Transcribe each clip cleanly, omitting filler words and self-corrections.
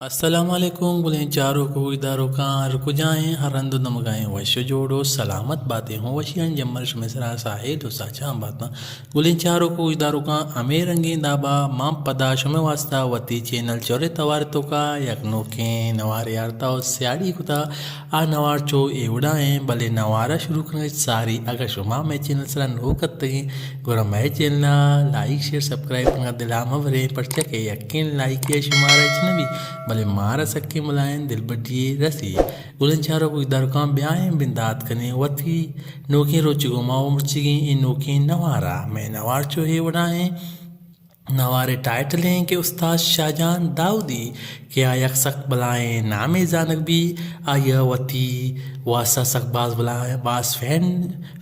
السلام علیکم بولیں چاروں کو اداروں کا ہر کو جائیں ہر رند نمگائیں وش جوڑو سلامت باتیں ہوں وشیان جمرش مصرا ساہد و ساچا باتاں بولیں چاروں کو اداروں کا امیر رنگیں دابا مام پدا شمع واسطہ وتی چینل چورے توارتوں کا یک نوکیں نوار یارتا و سیاڑی کتا آ نوار چو ایوڑا ہیں بلے نوارا شروع کرنے ساری اگر شما میں چینل سرا نو کتگیں گورا میں چینل لائک شیئر سبسکرائب کرنا دلام وریں پرچہ کے یقین لائک یا شمارا اچنبی بلے مارا سکے ملائن دل بڑی رسی گلن چاروں کو اداروں کا بیائیں بندات کنے وتی نوکیں روچگو ماو مرچگیں ان نوکیں نوارا میں نوار چوہے وڑائیں نوارے ٹائٹل ہیں کہ استاد شاہجہان داؤدی کہ آیا سخت بلائیں نام زانک بھی آیا وتی واسا سخت باز بلائیں باز فین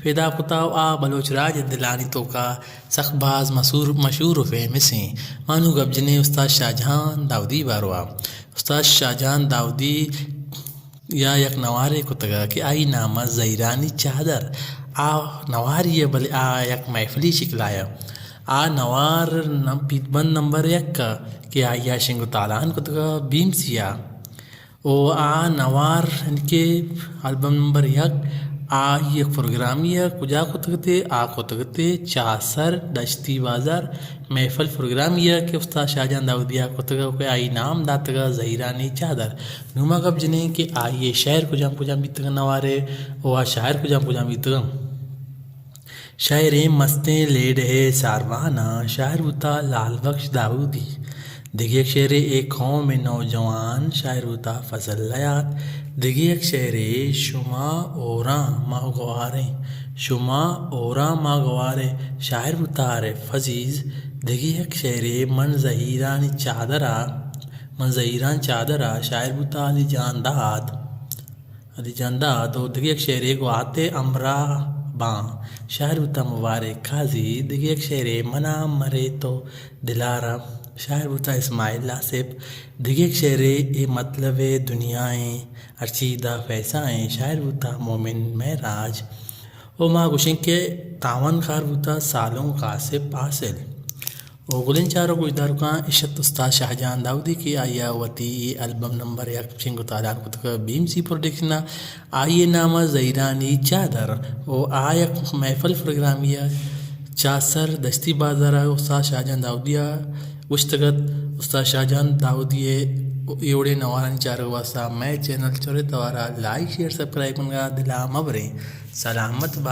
فیدا کتاو آ بلوچ راج دلانی تو کا سخت باز مشہور فیمسیں مانو گب جنے استاد شاہجہان داؤدی باروا استاد شاہجہان داؤدی یا یک نوارے کتگا کہ آئی نامہ زیرانی چادر آ نواری بلے آ یک محفلی شکلایا آ نوار پیت بند نمبر 1 کا کہ آیا شنگو تالان کتگا بیم سیا او آ نوار کے البم نمبر 1 آ یک پروگرامی کجا کتگتے آ کتگتے چاسر دشتی بازار محفل پروگرامی کہ استاد شاہجہان داؤدیہ کتگا کہ آئی نام داتگا زہیرانی چادر نوما گب جنے کہ آئیے شہر کجام بیتگا نوارے او آ شاعر کجام بیتگا شاعر مستیں لیڈ ہے ساروانہ شاعر ہوتا لال بخش داؤدی دیگی ایک شعر ایک قوم نوجوان شاعر ہوتا فضل لیات دیگی ایک شعر شما اوراں ماں گواریں شما اوراں ماں گوارے شاعر ہوتا عارف عزیز دیگی ایک شعر من زہیران چادرہ شاعر ہوتا علی جان داد اور دیگی ایک شعر گواتے امرا باں شاعر ہوتا مبارک قاضی دیگی ایک شعر منا مرے تو دلارا شاعر ہوتا اسماعیل آصف دیگی ایک شعر اے مطلب دنیائیں ارچیدہ فیسائیں شاعر ہوتا مومن معراج او ماں گوشن کے تاون خار ہوتا سالوں قاسب حاصل او گلن چاروں کو اداروں کا عشت استاد شاہجہان داؤدی کی آیا وتی البم نمبر 1 شنگو تالان کتگا بیم سی پروڈکشن آئیے نامہ زیرانی چادر او آیا محفل پروگرامیہ چاسر دشتی بازار استاد شاہجہان داؤدیہ گشتگت استاد شاہجہان داؤدیہ ایوڑے نوارانی چاروں واسطہ میں چینل چورے توارا لائک شیئر سبسکرائب کرنا دلا مبریں سلامت بات